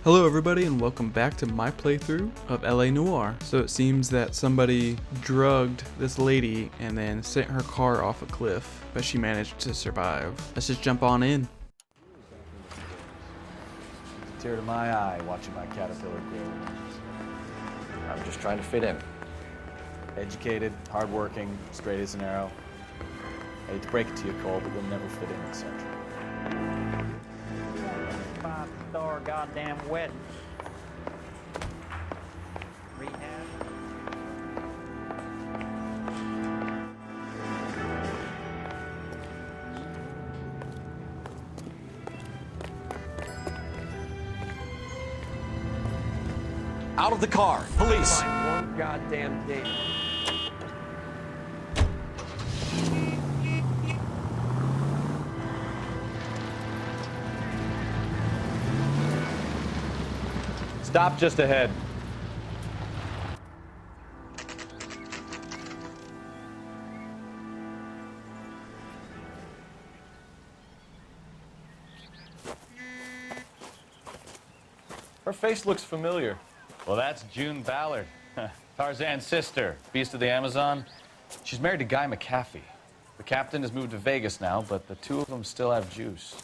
Hello everybody and welcome back to my playthrough of LA Noire. So it seems that somebody drugged this lady and then sent her car off a cliff, but she managed to survive. Let's just jump on in. Tear to my eye watching my caterpillar grow. I'm just trying to fit in. Educated, hardworking, straight as an arrow. I hate to break it to you, Cole, but you'll never fit in the Central. 5-star goddamn weddings. Rehab. Out of the car, police! Find one goddamn date. Stop just ahead. Her face looks familiar. Well, that's June Ballard, Tarzan's sister, beast of the Amazon. She's married to Guy McAfee. The captain has moved to Vegas now, but the two of them still have juice.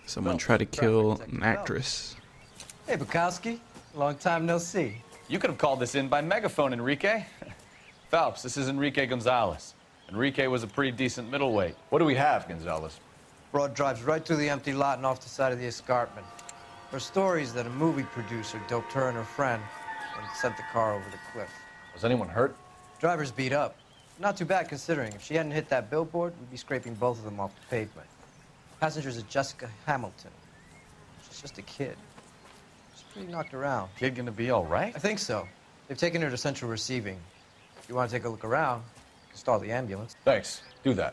Someone tried to kill an actress. Hey, Bukowski. Long time no see. You could have called this in by megaphone, Enrique. Phelps, this is Enrique Gonzalez. Enrique was a pretty decent middleweight. What do we have, Gonzalez? Broad drives right through the empty lot and off the side of the escarpment. Her story is that a movie producer doped her and her friend and sent the car over the cliff. Was anyone hurt? Driver's beat up. Not too bad considering. If she hadn't hit that billboard, we'd be scraping both of them off the pavement. Passenger's a Jessica Hamilton. She's just a kid. She's pretty knocked around. Kid gonna be all right? I think so. They've taken her to central receiving. If you want to take a look around, you can stall the ambulance. Thanks. Do that.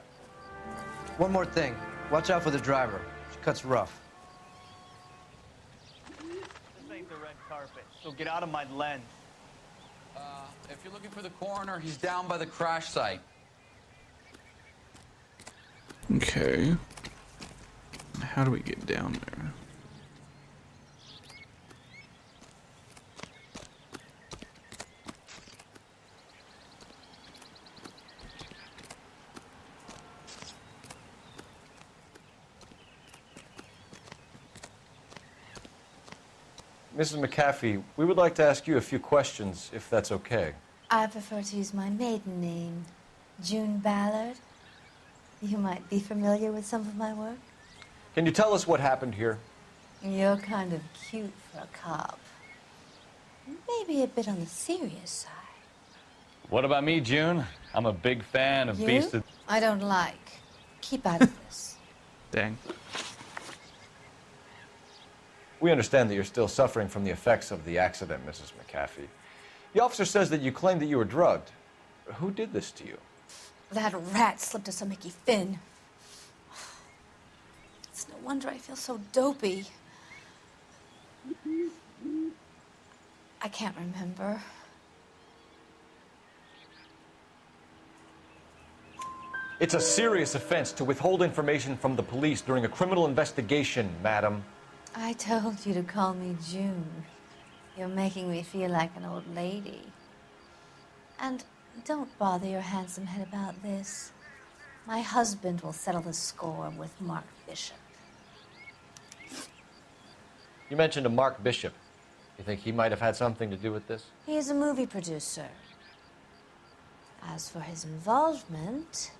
One more thing. Watch out for the driver. She cuts rough. This ain't the red carpet, so get out of my lens. If you're looking for the coroner, he's down by the crash site. Okay. How do we get down there? Mrs. McAfee, we would like to ask you a few questions, if that's okay. I prefer to use my maiden name, June Ballard. You might be familiar with some of my work. Can you tell us what happened here? You're kind of cute for a cop. Maybe a bit on the serious side. What about me, June? I'm a big fan of You? Beast of... I don't like. Keep out of this. Dang. We understand that you're still suffering from the effects of the accident, Mrs. McAfee. The officer says that you claimed that you were drugged. Who did this to you? That rat slipped us a Mickey Finn. It's no wonder I feel so dopey. I can't remember. It's a serious offense to withhold information from the police during a criminal investigation, madam. I told you to call me June. You're making me feel like an old lady. And don't bother your handsome head about this. My husband will settle the score with Mark Bishop. You mentioned a Mark Bishop. You think he might have had something to do with this? He is a movie producer. As for his involvement,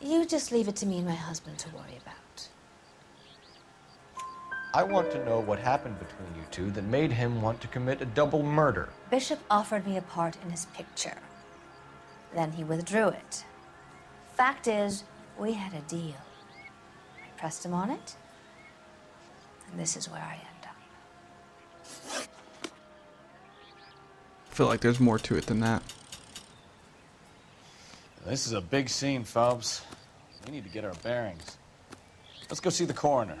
you just leave it to me and my husband to worry about. I want to know what happened between you two that made him want to commit a double murder. Bishop offered me a part in his picture. Then he withdrew it. Fact is, we had a deal. I pressed him on it, and this is where I end up. I feel like there's more to it than that. This is a big scene, Phelps. We need to get our bearings. Let's go see the coroner.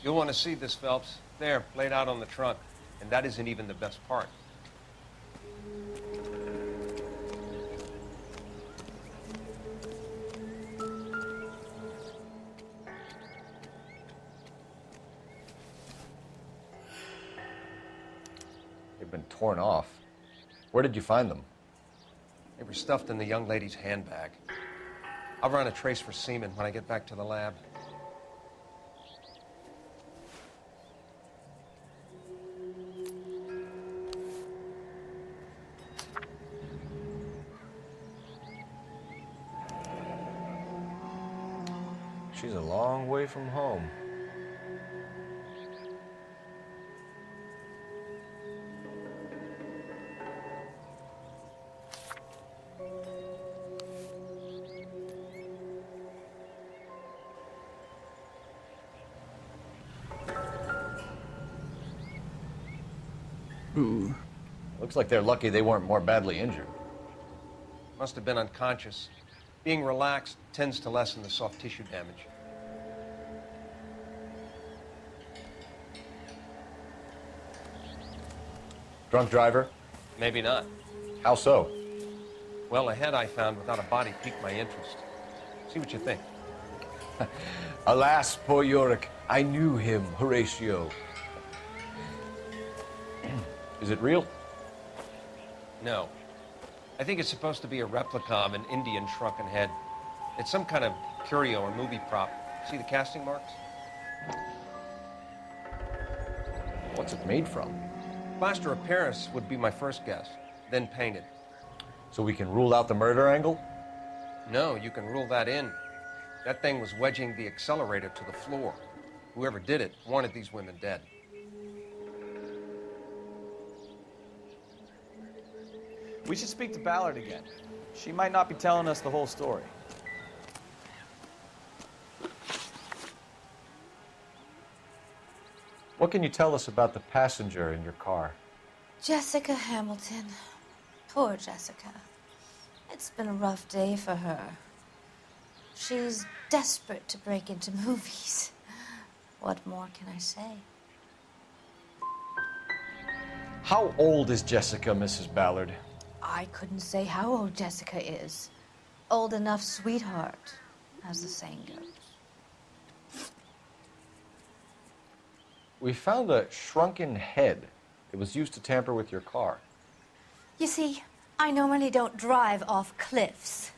You'll want to see this, Phelps. There, laid out on the trunk. And that isn't even the best part. been torn off. Where did you find them? They were stuffed in the young lady's handbag. I'll run a trace for semen when I get back to the lab. She's a long way from home. Ooh. Looks like they're lucky they weren't more badly injured. Must have been unconscious. Being relaxed tends to lessen the soft tissue damage. Drunk driver? Maybe not. How so? Well, a head I found without a body piqued my interest. See what you think. Alas, poor Yorick. I knew him, Horatio. Is it real? No. I think it's supposed to be a replica of an Indian shrunken head. It's some kind of curio or movie prop. See the casting marks? What's it made from? Plaster of Paris would be my first guess, then painted. So we can rule out the murder angle? No, you can rule that in. That thing was wedging the accelerator to the floor. Whoever did it wanted these women dead. We should speak to Ballard again. She might not be telling us the whole story. What can you tell us about the passenger in your car? Jessica Hamilton. Poor Jessica. It's been a rough day for her. She's desperate to break into movies. What more can I say? How old is Jessica, Mrs. Ballard? I couldn't say how old Jessica is. Old enough, sweetheart, as the saying goes. We found a shrunken head. It was used to tamper with your car. You see, I normally don't drive off cliffs.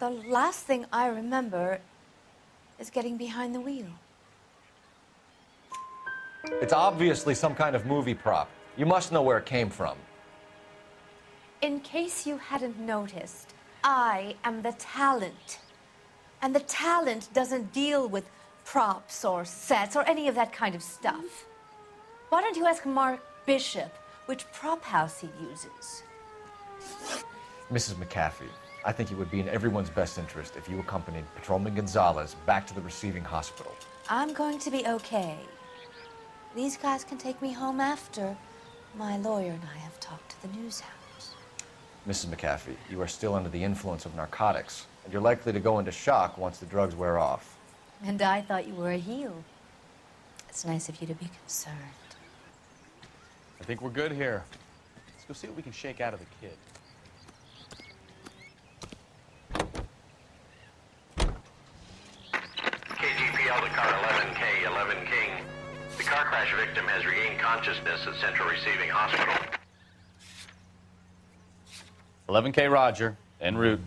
The last thing I remember is getting behind the wheel. It's obviously some kind of movie prop. You must know where it came from. In case you hadn't noticed, I am the talent. And the talent doesn't deal with props or sets or any of that kind of stuff. Why don't you ask Mark Bishop which prop house he uses? Mrs. McAfee, I think it would be in everyone's best interest if you accompanied Patrolman Gonzalez back to the receiving hospital. I'm going to be okay. These guys can take me home after. My lawyer and I have talked to the news house. Mrs. McAfee, you are still under the influence of narcotics, and you're likely to go into shock once the drugs wear off. And I thought you were a heel. It's nice of you to be concerned. I think we're good here. Let's go see what we can shake out of the kid. KGPL to car 11K, 11 King. The car crash victim has regained consciousness at Central Receiving Hospital. 11K Roger, en route.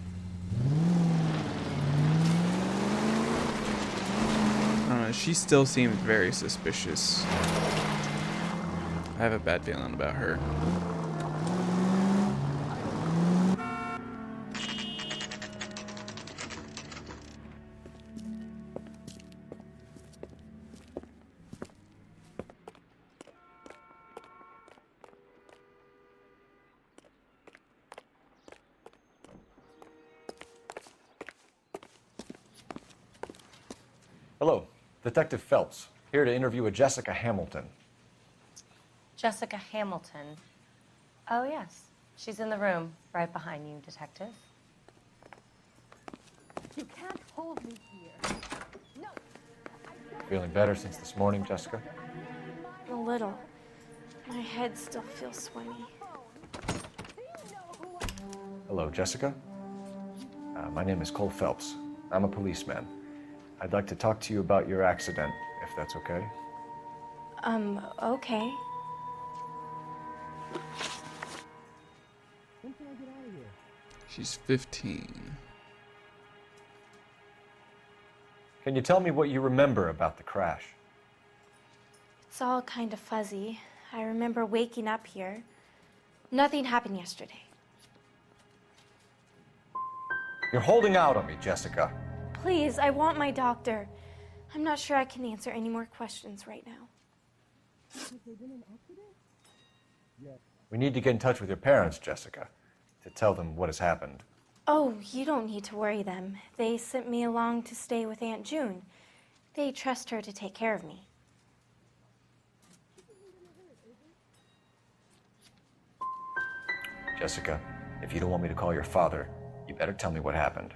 She still seems very suspicious. I have a bad feeling about her. Hello, Detective Phelps, here to interview a Jessica Hamilton. Jessica Hamilton. Oh, yes. She's in the room, right behind you, Detective. You can't hold me here. No. Feeling better since this morning, Jessica? A little. My head still feels swimmy. Hello, Jessica. My name is Cole Phelps. I'm a policeman. I'd like to talk to you about your accident, if that's okay. Okay. She's 15. Can you tell me what you remember about the crash? It's all kind of fuzzy. I remember waking up here. Nothing happened yesterday. You're holding out on me, Jessica. Please, I want my doctor. I'm not sure I can answer any more questions right now. We need to get in touch with your parents, Jessica, to tell them what has happened. Oh, you don't need to worry them. They sent me along to stay with Aunt June. They trust her to take care of me. Jessica, if you don't want me to call your father, you better tell me what happened.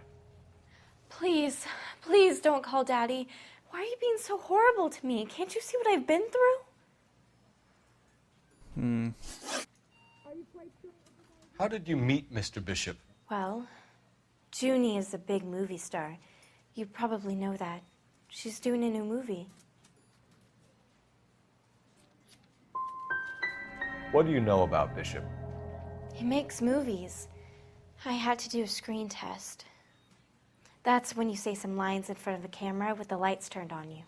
Please, please don't call Daddy. Why are you being so horrible to me? Can't you see what I've been through? How did you meet Mr. Bishop? Well, Junie is a big movie star. You probably know that. She's doing a new movie. What do you know about Bishop? He makes movies. I had to do a screen test. That's when you say some lines in front of the camera with the lights turned on you.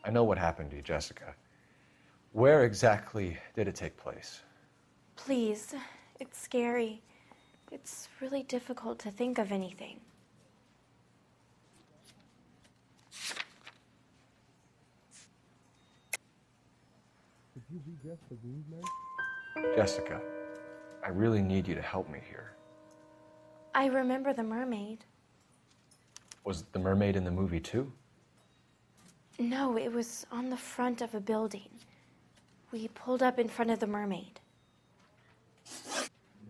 I know what happened to you, Jessica. Where exactly did it take place? Please, it's scary. It's really difficult to think of anything. Jessica, I really need you to help me here. I remember the mermaid. Was the mermaid in the movie too? No, it was on the front of a building. We pulled up in front of the mermaid.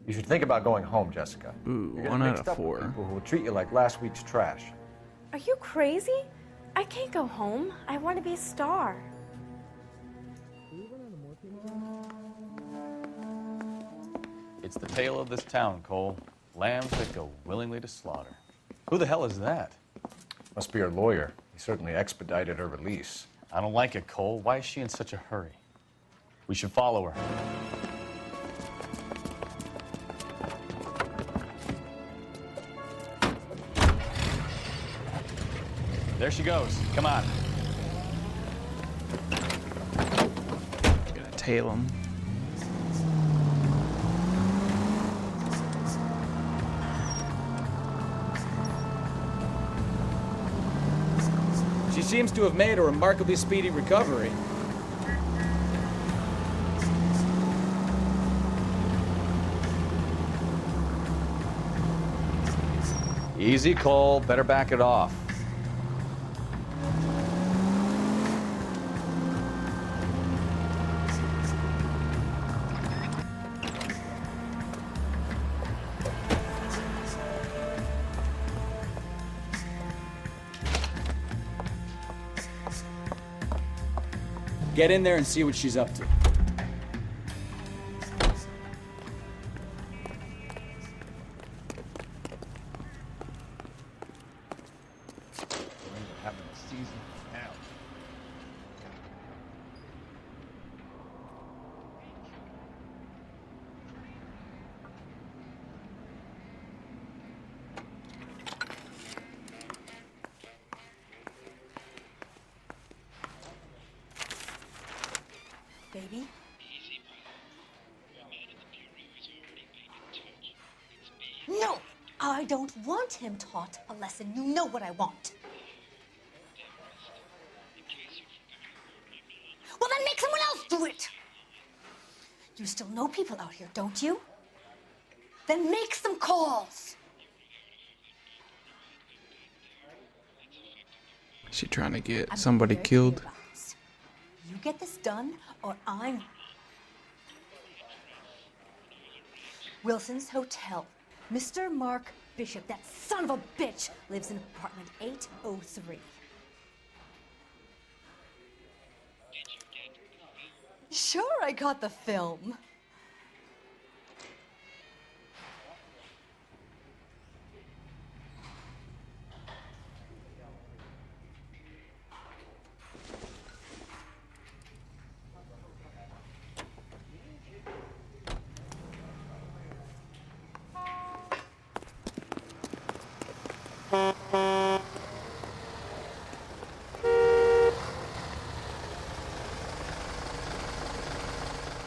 You should think about going home, Jessica. Ooh, You're getting 1 out mixed of up with 4. people who will treat you like last week's trash. Are you crazy? I can't go home. I want to be a star. It's the tale of this town, Cole. Lambs that go willingly to slaughter. Who the hell is that? Must be her lawyer. He certainly expedited her release. I don't like it, Cole. Why is she in such a hurry? We should follow her. There she goes. Come on. Gonna tail him. She seems to have made a remarkably speedy recovery. Easy, Cole. Better back it off. Get in there and see what she's up to. Baby? No! I don't want him taught a lesson. You know what I want. Well, then make someone else do it! You still know people out here, don't you? Then make some calls! Is she trying to get I'm somebody prepared to killed? advise. You get this done, or I'm... Wilson's Hotel. Mr. Mark Bishop, that son of a bitch, lives in apartment 803. Sure, I got the film.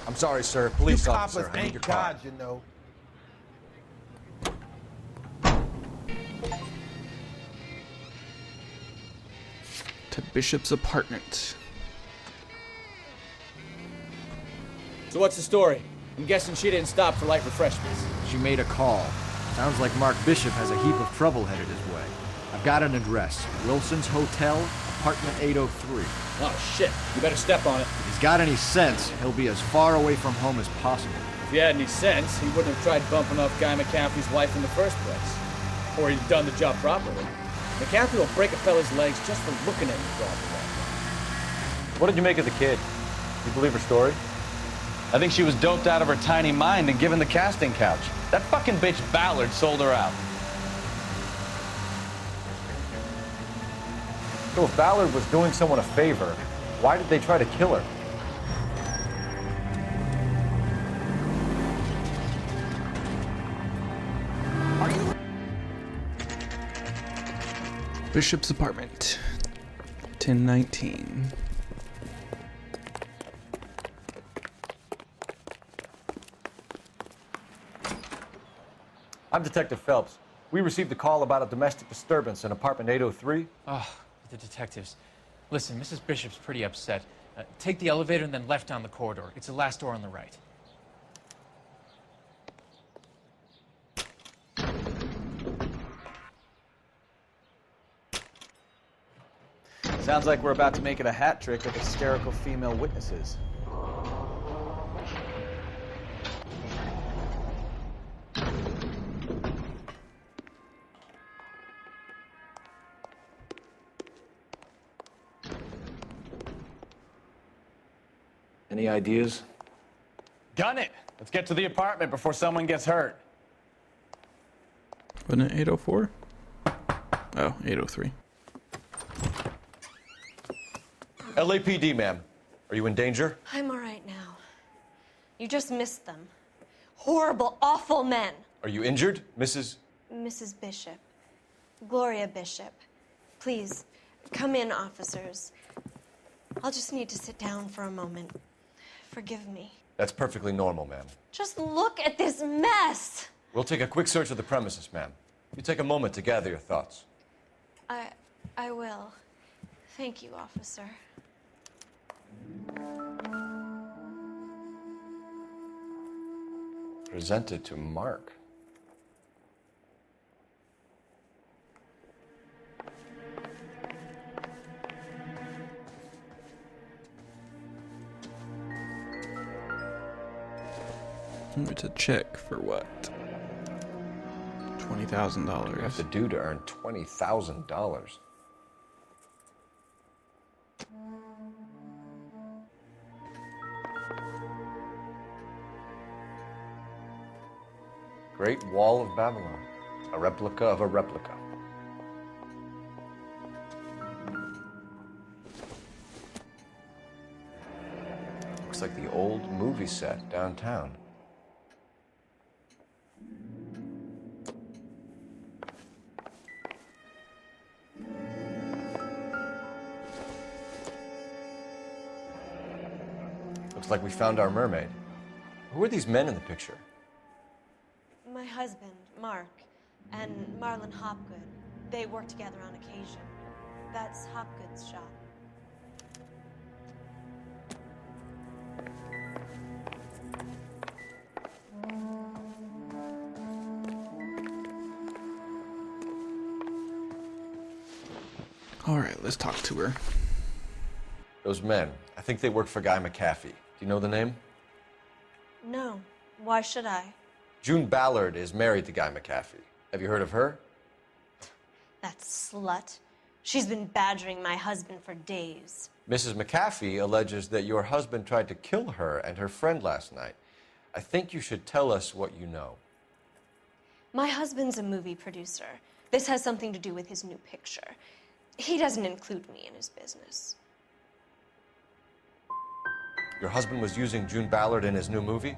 I'm sorry, sir. Police You officer. coppers I need ain't your car. God, you know. To Bishop's apartment. So what's the story? I'm guessing she didn't stop for light refreshments. She made a call. Sounds like Mark Bishop has a heap of trouble headed his way. I've got an address. Wilson's Hotel, apartment 803. Oh, shit. You better step on it. If he's got any sense, he'll be as far away from home as possible. If he had any sense, he wouldn't have tried bumping off Guy McCaffrey's wife in the first place. Or he'd have done the job properly. McCaffrey will break a fella's legs just for looking at you, probably. What did you make of the kid? You believe her story? I think she was doped out of her tiny mind and given the casting couch. That fucking bitch Ballard sold her out. So if Ballard was doing someone a favor, why did they try to kill her? Bishop's apartment. 1019. I'm Detective Phelps. We received a call about a domestic disturbance in apartment 803. Oh, the detectives. Listen, Mrs. Bishop's pretty upset. Take the elevator and then left down the corridor. It's the last door on the right. Sounds like we're about to make it a hat trick of hysterical female witnesses. Any ideas? Gun it! Let's get to the apartment before someone gets hurt. Wasn't it 804? Oh, 803. LAPD, ma'am. Are you in danger? I'm all right now. You just missed them. Horrible, awful men. Are you injured, Mrs.? Mrs. Bishop. Gloria Bishop. Please, come in, officers. I'll just need to sit down for a moment. Forgive me. That's perfectly normal, ma'am. Just look at this mess. We'll take a quick search of the premises, ma'am. You take a moment to gather your thoughts. I will. Thank you, officer. Presented to Mark. It's a check for what? $20,000. What do you have to do to earn $20,000? Great Wall of Babylon. A replica of a replica. Looks like the old movie set downtown. Looks like we found our mermaid. Who are these men in the picture? My husband, Mark, and Marlon Hopgood. They work together on occasion. That's Hopgood's shop. All right, let's talk to her. Those men, I think they work for Guy McCaffrey. Do you know the name? No. Why should I? June Ballard is married to Guy McCaffrey. Have you heard of her? That slut. She's been badgering my husband for days. Mrs. McCaffrey alleges that your husband tried to kill her and her friend last night. I think you should tell us what you know. My husband's a movie producer. This has something to do with his new picture. He doesn't include me in his business. Your husband was using June Ballard in his new movie?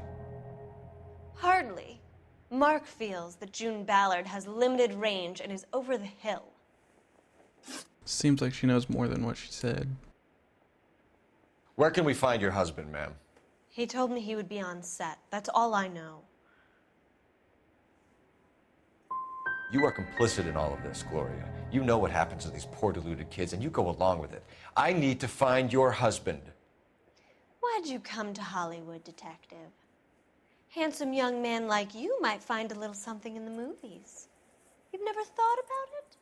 Hardly. Mark feels that June Ballard has limited range and is over the hill. Seems like she knows more than what she said. Where can we find your husband, ma'am? He told me he would be on set. That's all I know. You are complicit in all of this, Gloria. You know what happens to these poor deluded kids, and you go along with it. I need to find your husband. Why'd you come to Hollywood, detective? Handsome young man like you might find a little something in the movies. You've never thought about it?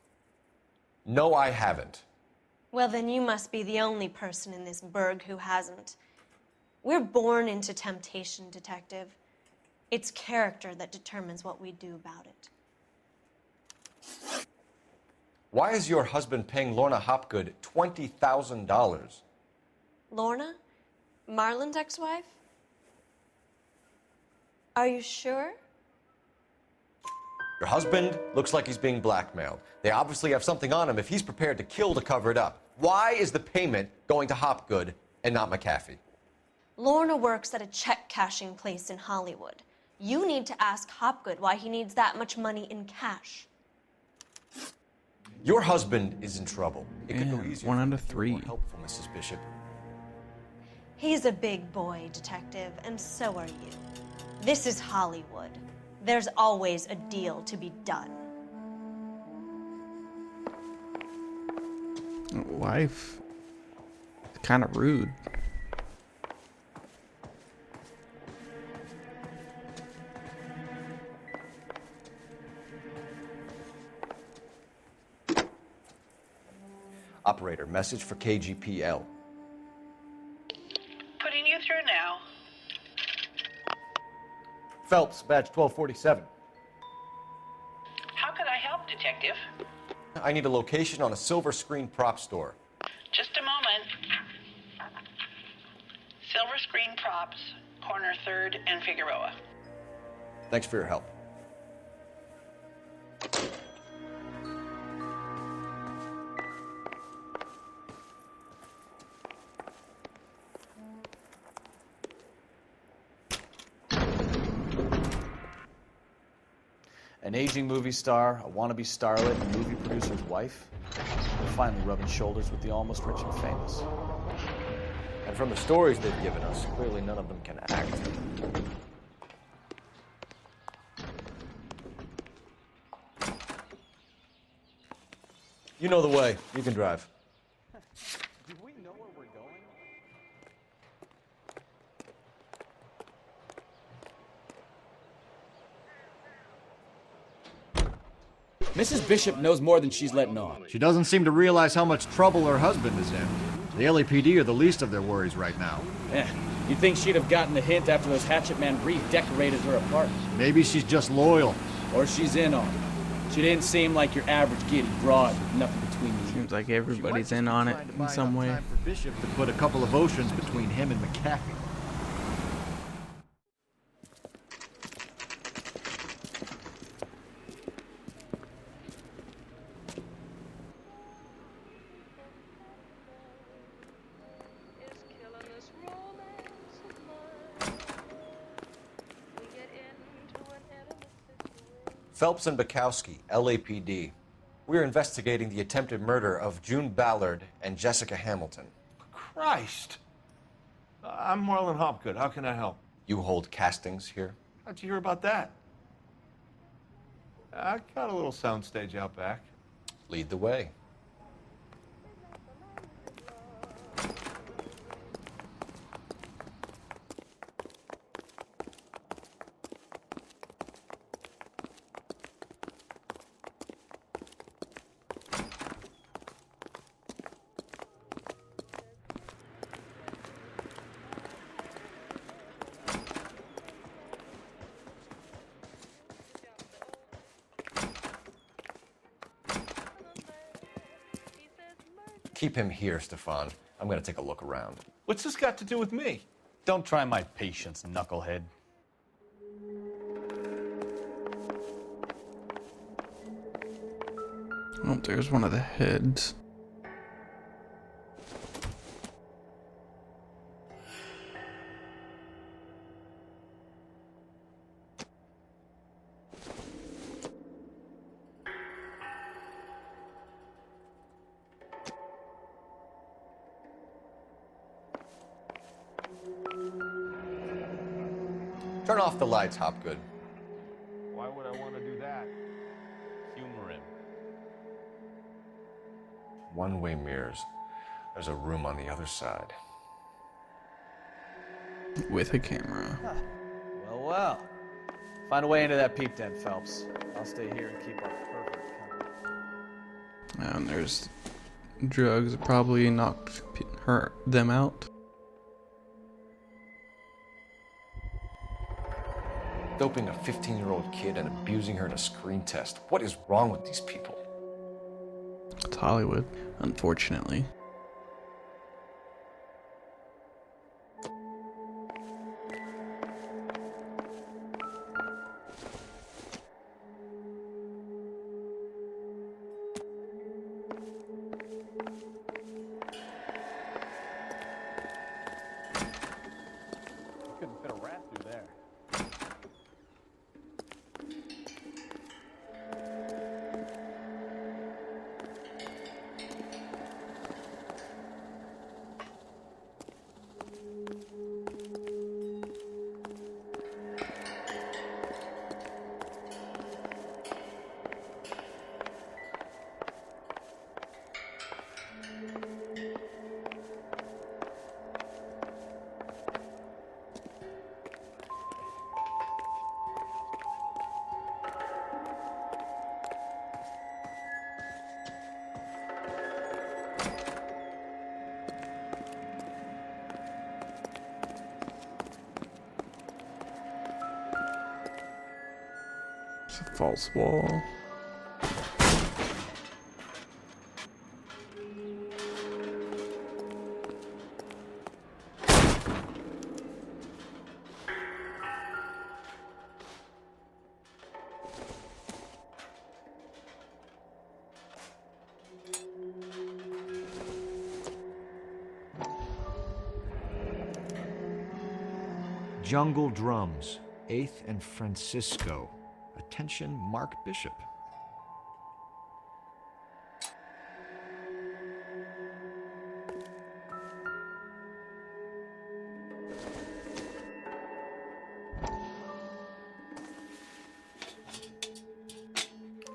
No, I haven't. Well, then you must be the only person in this burg who hasn't. We're born into temptation, detective. It's character that determines what we do about it. Why is your husband paying Lorna Hopgood $20,000? Lorna? Marlon's ex-wife? Are you sure? Your husband looks like he's being blackmailed. They obviously have something on him if he's prepared to kill to cover it up. Why is the payment going to Hopgood and not McAfee? Lorna works at a check-cashing place in Hollywood. You need to ask Hopgood why he needs that much money in cash. Your husband is in trouble. It could go easier. 1 out of 3. More helpful, Mrs. Bishop. He's a big boy, detective, and so are you. This is Hollywood. There's always a deal to be done. Wife. Kind of rude. Operator, message for KGPL. Putting you through now. Phelps, badge 1247. How can I help, Detective? I need a location on a silver screen prop store. Just a moment. Silver Screen Props, corner 3rd and Figueroa. Thanks for your help. An aging movie star, a wannabe starlet, a movie producer's wife. They're finally rubbing shoulders with the almost rich and famous. And from the stories they've given us, clearly none of them can act. You know the way. You can drive. Do we know where we're going? Mrs. Bishop knows more than she's letting on. She doesn't seem to realize how much trouble her husband is in. The LAPD are the least of their worries right now. Yeah, you'd think she'd have gotten the hint after those hatchet men redecorated her apartment. Maybe she's just loyal. Or she's in on it. She didn't seem like your average giddy broad with nothing between you. Seems like everybody's in on it in some way. Time for Bishop to put a couple of oceans between him and McAfee. Phelps and Bukowski, LAPD. We're investigating the attempted murder of June Ballard and Jessica Hamilton. Christ! I'm Marlon Hopgood. How can I help? You hold castings here? How'd you hear about that? I got a little soundstage out back. Lead the way. Keep him here, Stefan. I'm gonna take a look around. What's this got to do with me? Don't try my patience, knucklehead. Oh, there's one of the heads. Turn off the lights, Hopgood. Why would I want to do that? Humor him. One-way mirrors. There's a room on the other side. With a camera. Well, well. Find a way into that peep den, Phelps. I'll stay here and keep our pervert company. And there's drugs that probably knocked them out. Doping a 15-year-old kid and abusing her in a screen test. What is wrong with these people? It's Hollywood, unfortunately. Couldn't fit a rat through there. It's a false wall. Jungle Drums, 8th and Francisco. Attention, Mark Bishop.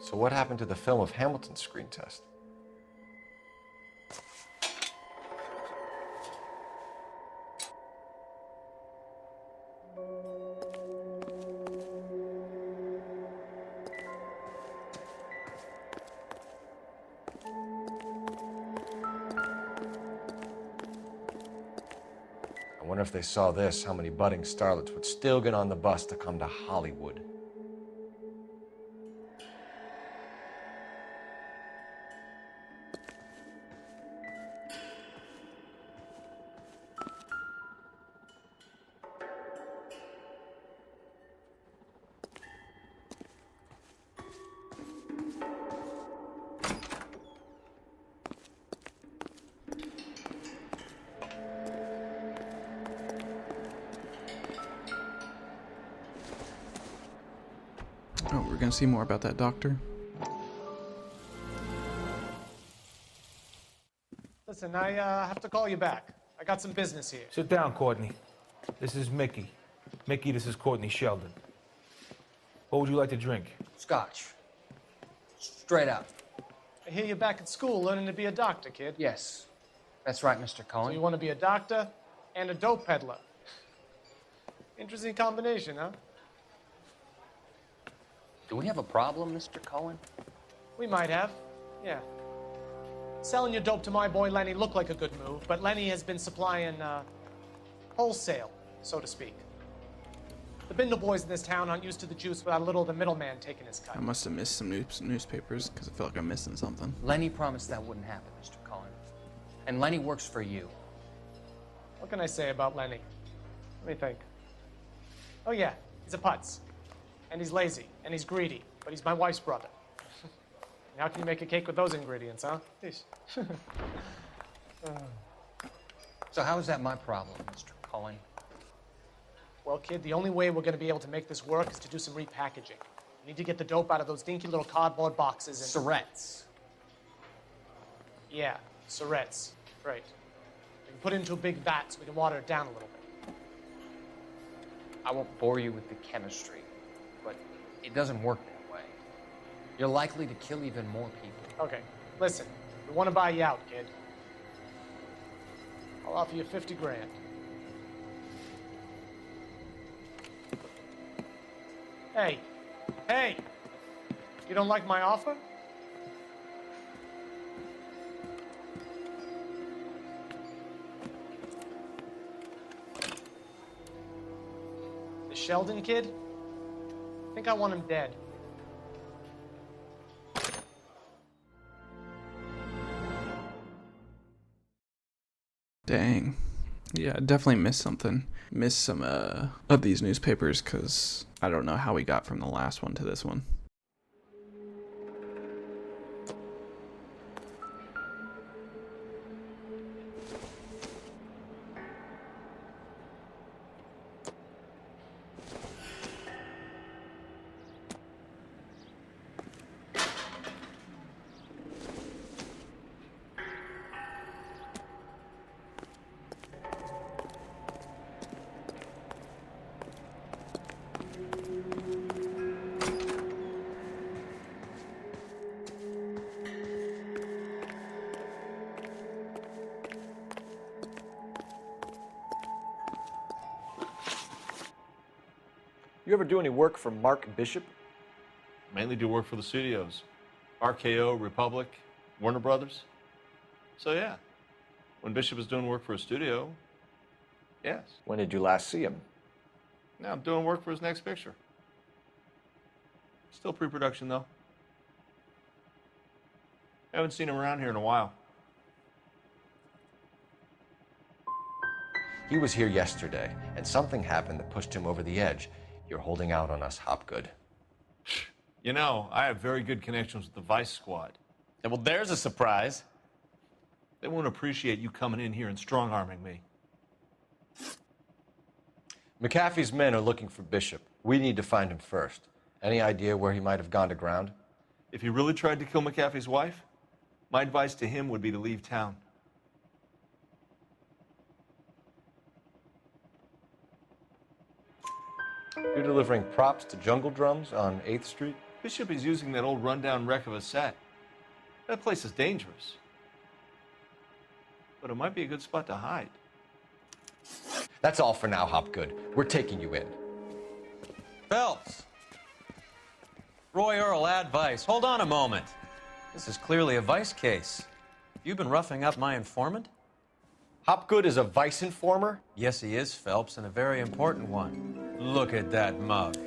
So what happened to the film of Hamilton's screen test? I wonder if they saw this, how many budding starlets would still get on the bus to come to Hollywood. Oh, we're gonna see more about that doctor. Listen, I have to call you back. I got some business here. Sit down, Courtney. This is Mickey. Mickey, this is Courtney Sheldon. What would you like to drink? Scotch. Straight up. I hear you're back at school learning to be a doctor, kid. Yes. That's right, Mr. Cohen. So you want to be a doctor and a dope peddler. Interesting combination, huh? Do we have a problem, Mr. Cohen? We might have, yeah. Selling your dope to my boy Lenny looked like a good move, but Lenny has been supplying wholesale, so to speak. The Bindle boys in this town aren't used to the juice without a little of the middleman taking his cut. I must have missed some newspapers because I feel like I'm missing something. Lenny promised that wouldn't happen, Mr. Cohen. And Lenny works for you. What can I say about Lenny? Let me think. Oh yeah, he's a putz. And he's lazy, and he's greedy, but he's my wife's brother. How can you make a cake with those ingredients, huh? So how is that my problem, Mr. Cohen? Well, kid, the only way we're going to be able to make this work is to do some repackaging. We need to get the dope out of those dinky little cardboard boxes and... Surrettes. Yeah, surrettes. Right. We can put it into a big vat so we can water it down a little bit. I won't bore you with the chemistry, but it doesn't work that way. You're likely to kill even more people. Okay, listen. We want to buy you out, kid. I'll offer you 50 grand. Hey! You don't like my offer? The Sheldon kid? I think I want him dead. Dang. Yeah, I definitely missed something. Missed some of these newspapers because I don't know how we got from the last one to this one. You ever do any work for Mark Bishop? Mainly do work for the studios. RKO, Republic, Warner Brothers. So yeah, when Bishop was doing work for a studio, yes. When did you last see him? Now I'm doing work for his next picture. Still pre-production though. Haven't seen him around here in a while. He was here yesterday, and something happened that pushed him over the edge. You're holding out on us, Hopgood. You know, I have very good connections with the Vice Squad. Yeah, well, there's a surprise. They won't appreciate you coming in here and strong-arming me. McAfee's men are looking for Bishop. We need to find him first. Any idea where he might have gone to ground? If he really tried to kill McAfee's wife, my advice to him would be to leave town. You're delivering props to Jungle Drums on 8th Street? Bishop is using that old rundown wreck of a set. That place is dangerous. But it might be a good spot to hide. That's all for now, Hopgood. We're taking you in. Phelps! Roy Earl, ad vice. Hold on a moment. This is clearly a vice case. You've been roughing up my informant? Hopgood is a vice informer? Yes, he is, Phelps, and a very important one. Look at that mug.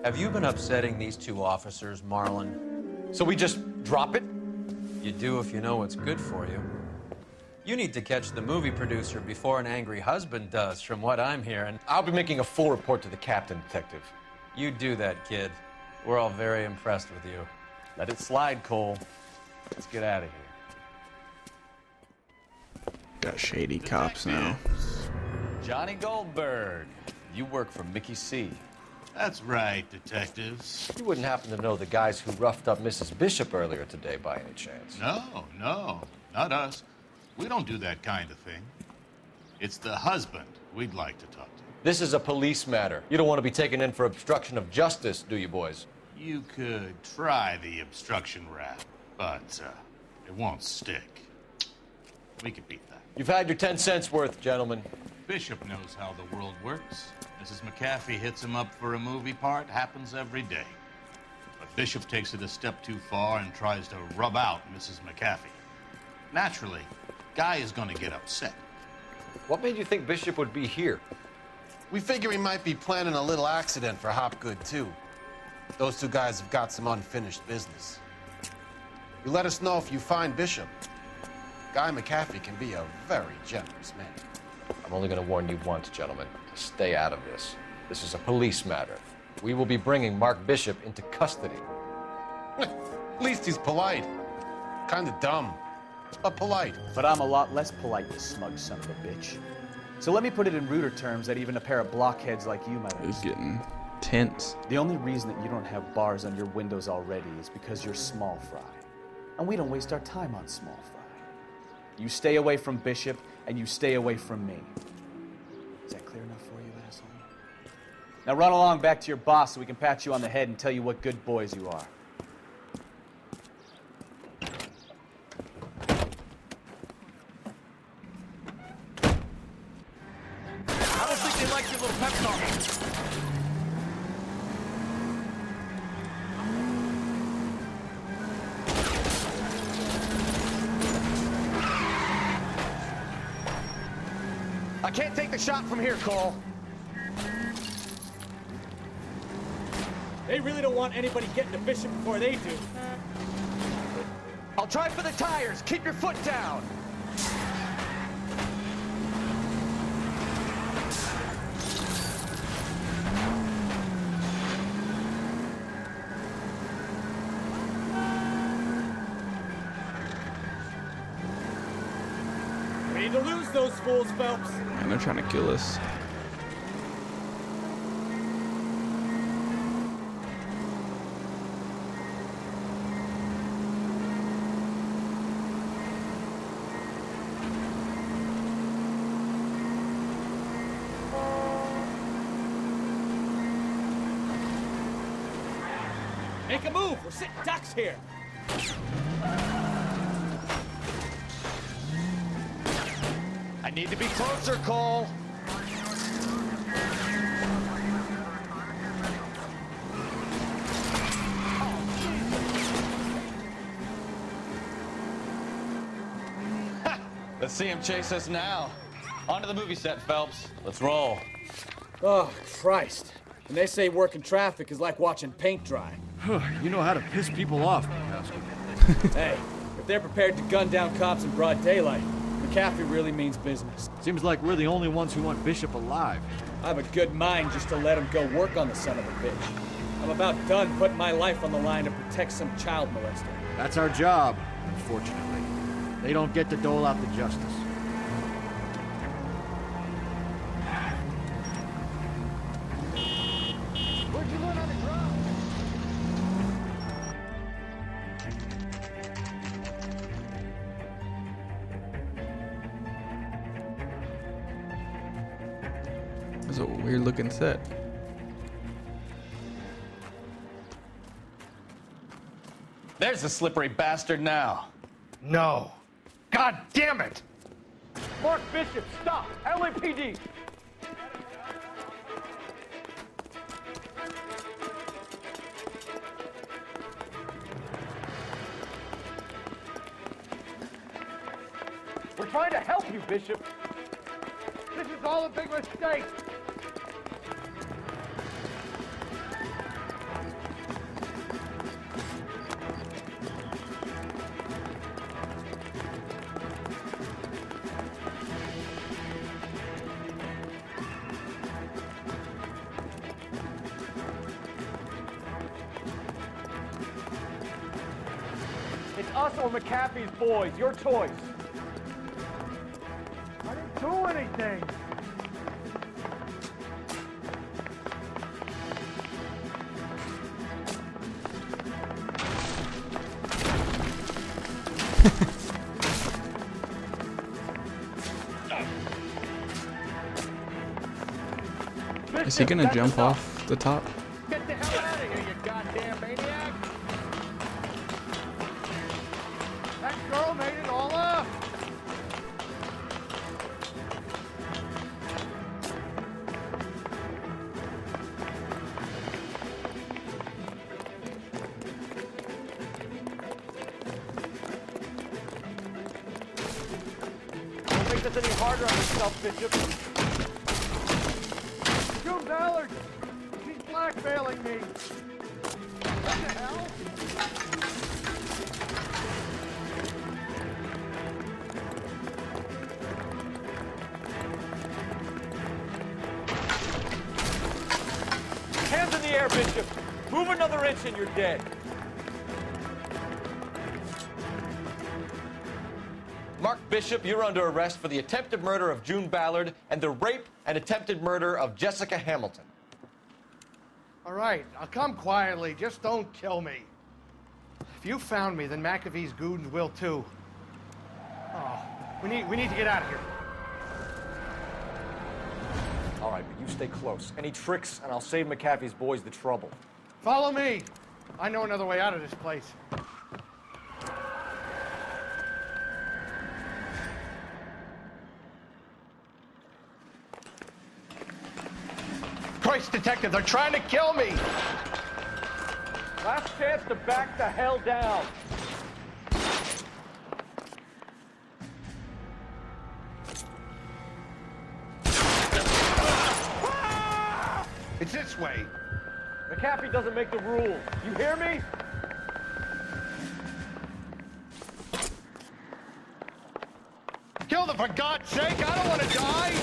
Have you been upsetting these two officers, Marlon? So we just drop it? You do if you know what's good for you. You need to catch the movie producer before an angry husband does, from what I'm hearing. I'll be making a full report to the captain, Detective. You do that, kid. We're all very impressed with you. Let it slide, Cole. Let's get out of here. Got shady cops now. Johnny Goldberg. You work for Mickey C. That's right, detectives. You wouldn't happen to know the guys who roughed up Mrs. Bishop earlier today by any chance? No, not us. We don't do that kind of thing. It's the husband we'd like to talk to. This is a police matter. You don't want to be taken in for obstruction of justice, do you, boys? You could try the obstruction rap, but it won't stick. We could beat that. You've had your 10 cents worth, gentlemen. Bishop knows how the world works. Mrs. McAfee hits him up for a movie part, happens every day. But Bishop takes it a step too far and tries to rub out Mrs. McAfee. Naturally, Guy is going to get upset. What made you think Bishop would be here? We figure he might be planning a little accident for Hopgood, too. Those two guys have got some unfinished business. You let us know if you find Bishop. Guy McAfee can be a very generous man. I'm only going to warn you once, gentlemen, to stay out of this. This is a police matter. We will be bringing Mark Bishop into custody. At least he's polite. Kind of dumb, but polite. But I'm a lot less polite, you smug son of a bitch. So let me put it in ruder terms that even a pair of blockheads like you might It's understand. getting tense. The only reason that you don't have bars on your windows already is because you're small fry. And we don't waste our time on small fry. You stay away from Bishop, and you stay away from me. Is that clear enough for you, asshole? Now run along back to your boss so we can pat you on the head and tell you what good boys you are. I don't think they like your little pep talk. I can't take the shot from here, Cole. They really don't want anybody getting to Bishop before they do. I'll try for the tires. Keep your foot down. We need to lose those fools, Phelps. And they're trying to kill us. Make a move. We're sitting ducks here. I need to be closer, Cole. Let's see him chase us now. On to the movie set, Phelps. Let's roll. Oh, Christ. And they say working traffic is like watching paint dry. You know how to piss people off, McCaskey. Hey, if they're prepared to gun down cops in broad daylight, McCaffrey really means business. Seems like we're the only ones who want Bishop alive. I have a good mind just to let him go work on the son of a bitch. I'm about done putting my life on the line to protect some child molester. That's our job, unfortunately. They don't get to dole out the justice. Where'd you learn how to drive? It's a weird looking set. There's the slippery bastard now. No. God damn it! Mark Bishop, stop! LAPD! We're trying to help you, Bishop. This is all a big mistake. It's us or McAfee's boys. Your choice. I didn't do anything. Is he gonna jump off the top? Get the hell out of here, you goddamn maniac! That girl made it all up! Don't make this any harder on yourself, Bishop. June Ballard! She's blackmailing me! What the hell? Hands in the air, Bishop! Move another inch and you're dead! Mark Bishop, you're under arrest for the attempted murder of June Ballard and the rape and attempted murder of Jessica Hamilton. All right, I'll come quietly. Just don't kill me. If you found me, then McAfee's goons will too. Oh, we need to get out of here. All right, but You stay close. Any tricks, and I'll save McAfee's boys the trouble. Follow me. I know another way out of this place. Christ, Detective, they're trying to kill me! Last chance to back the hell down. It's this way. McAfee doesn't make the rules. You hear me? Kill them, for God's sake! I don't want to die!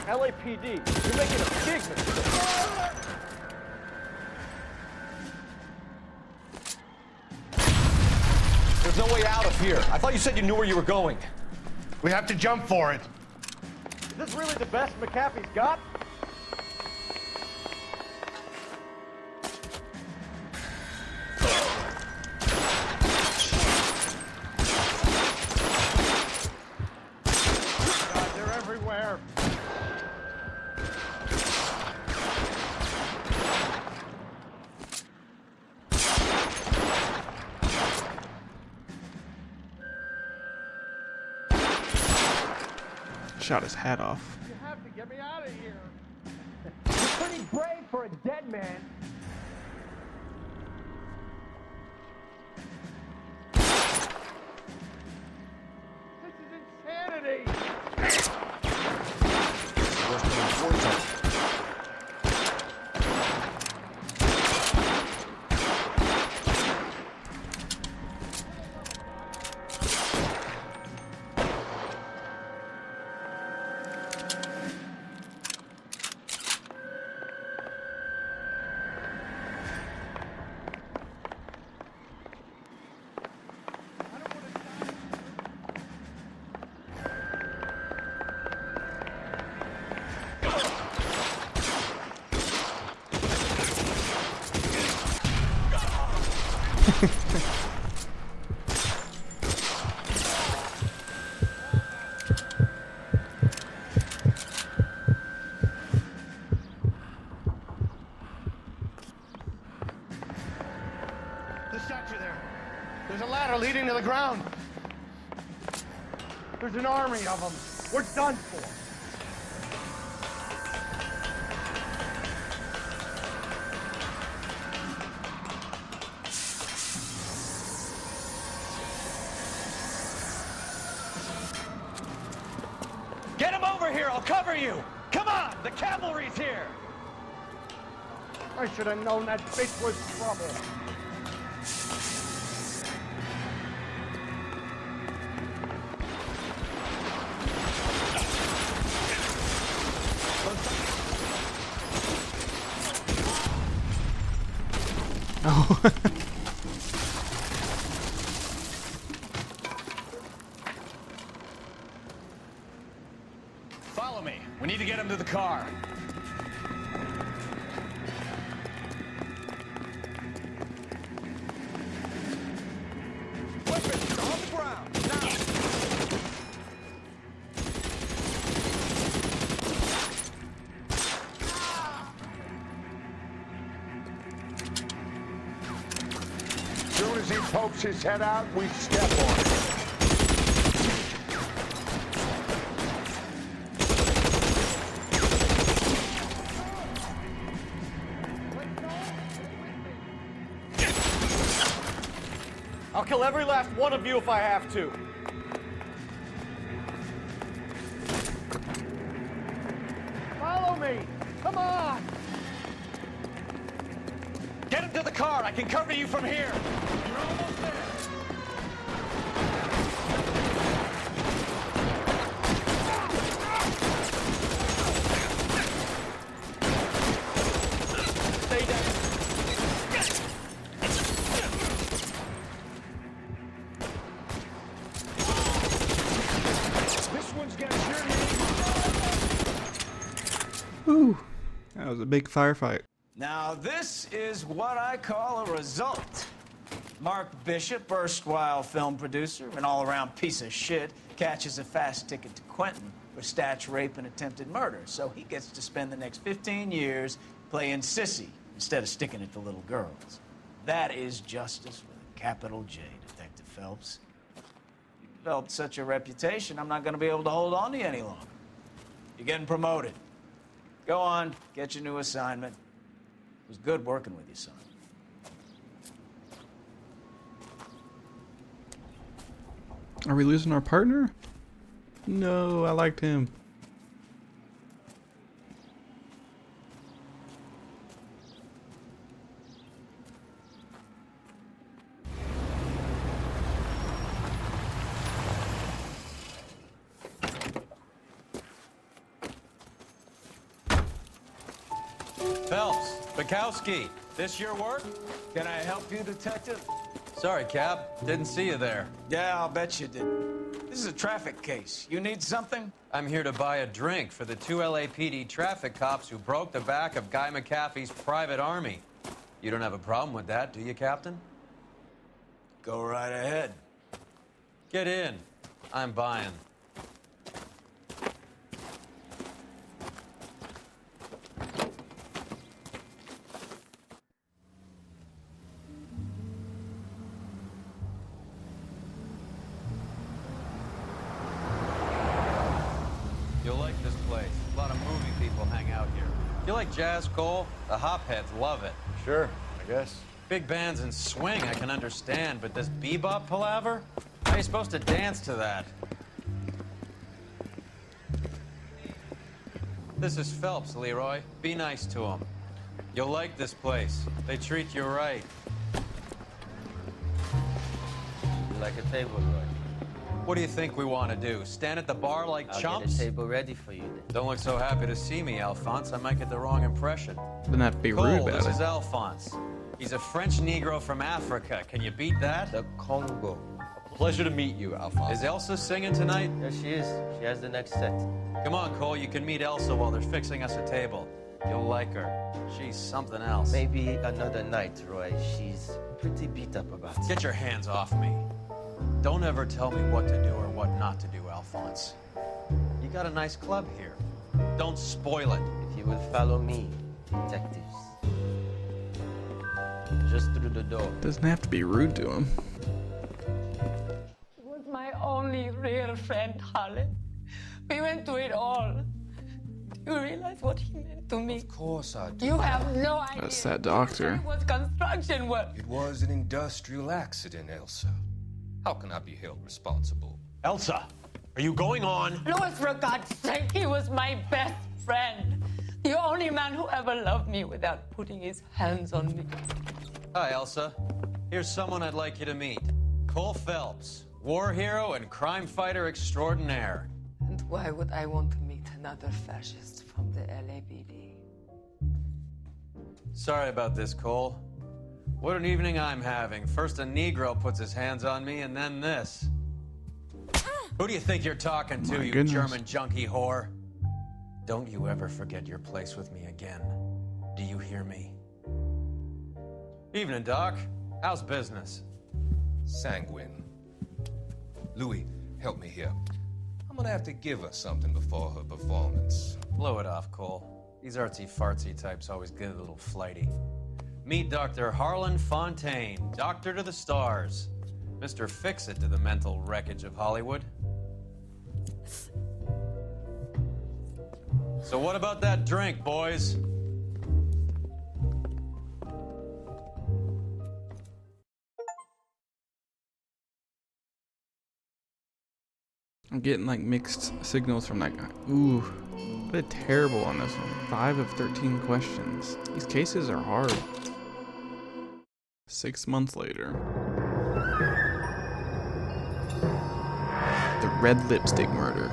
LAPD, you're making a big mistake. There's no way out of here. I thought you said you knew where you were going. We have to jump for it. Is this really the best McAfee's got? God, they're everywhere. Shot his hat off. You have to get me out of here. You're pretty brave for a dead man. This is insanity. The statue there. There's a ladder leading to the ground. There's an army of them. We're done for. Get him over here, I'll cover you! Come on, the cavalry's here! I should have known that bitch was trouble. Oh. Follow me. We need to get him to the car. Weapons on the ground, now! Soon as he pokes his head out, we step on it. I'll kill every last one of you if I have to. Follow me! Come on! Get him to the car. I can cover you from here. You're almost there. Stay down. This one's getting serious. Ooh, that was a big firefight. Now, this is what I call a result. Mark Bishop, erstwhile film producer, an all-around piece of shit, catches a fast ticket to Quentin for statch rape and attempted murder. So he gets to spend the next 15 years playing sissy instead of sticking it to little girls. That is justice with a capital J, Detective Phelps. You developed such a reputation, I'm not going to be able to hold on to you any longer. You're getting promoted. Go on, get your new assignment. It was good working with you, son. Are we losing our partner? No, I liked him. Phelps, Bukowski, this your work? Can I help you, Detective? Sorry, Cap. Didn't see you there. Yeah, I'll bet you did. This is a traffic case. You need something? I'm here to buy a drink for the 2 LAPD traffic cops who broke the back of Guy McAfee's private army. You don't have a problem with that, do you, Captain? Go right ahead. Get in. I'm buying. You'll like this place. A lot of movie people hang out here. You like jazz, Cole? The hopheads love it. Sure, I guess. Big bands and swing I can understand, but this bebop palaver? How are you supposed to dance to that? This is Phelps, Leroy. Be nice to him. You'll like this place. They treat you right. You like a table, Roy? What do you think we want to do? Stand at the bar like I'll chumps? get a table ready for you then. Don't look so happy to see me, Alphonse. I might get the wrong impression. Didn't have to be Cole, rude about this it. is Alphonse. He's a French Negro from Africa. Can you beat that? The Congo. Pleasure to meet you, Alphonse. Is Elsa singing tonight? There she is. She has the next set. Come on, Cole. You can meet Elsa while they're fixing us a table. You'll like her. She's something else. Maybe another night, Roy. She's pretty beat up about it. Get your hands off me. Don't ever tell me what to do or what not to do, Alphonse. You got a nice club here. Don't spoil it. If you would follow me, detectives. Just through the door. Doesn't have to be rude to him. He was my only real friend, Harlan. We went through it all. Do you realize what he meant to me? Of course I do. You have no idea. That's that doctor. It was construction work. It was an industrial accident, Elsa. How can I be held responsible? Elsa, are you going on? Louis, for God's sake, he was my best friend. The only man who ever loved me without putting his hands on me. Hi, Elsa. Here's someone I'd like you to meet. Cole Phelps, war hero and crime fighter extraordinaire. And why would I want to meet another fascist from the LAPD? Sorry about this, Cole. What an evening I'm having. First a Negro puts his hands on me, and then this. Who do you think you're talking to, you German junkie whore? Don't you ever forget your place with me again. Do you hear me? Evening, Doc. How's business? Sanguine. Louis, help me here. I'm gonna have to give her something before her performance. Blow it off, Cole. These artsy-fartsy types always get a little flighty. Meet Dr. Harlan Fontaine, doctor to the stars. Mr. Fix-It to the mental wreckage of Hollywood. So what about that drink, boys? I'm getting like mixed signals from that guy. Ooh, I did terrible on this one. 5 of 13 questions. These cases are hard. 6 months later. The red lipstick murder.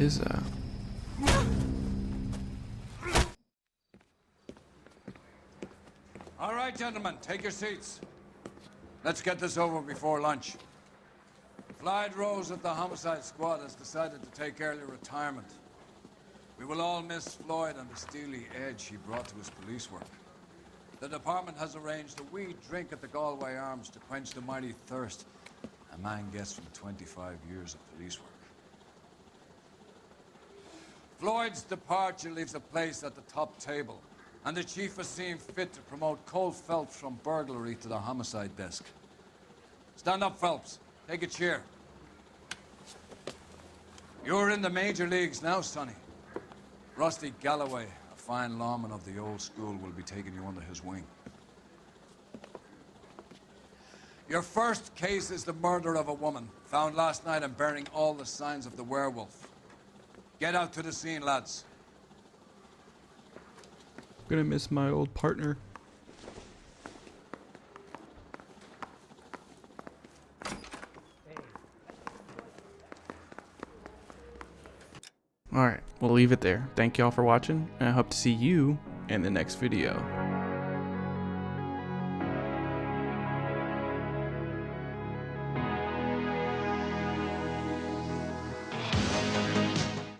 is that? All right, gentlemen, take your seats. Let's get this over before lunch. Clyde Rose at the homicide squad has decided to take early retirement. We will all miss Floyd and the steely edge he brought to his police work. The department has arranged a wee drink at the Galway Arms to quench the mighty thirst a man gets from 25 years of police work. Floyd's departure leaves a place at the top table, and the chief has seen fit to promote Cole Phelps from burglary to the homicide desk. Stand up, Phelps. Take a chair. You're in the major leagues now, Sonny. Rusty Galloway, a fine lawman of the old school, will be taking you under his wing. Your first case is the murder of a woman, found last night and bearing all the signs of the werewolf. Get out to the scene, lads. I'm gonna miss my old partner. Alright, we'll leave it there. Thank y'all for watching, and I hope to see you in the next video.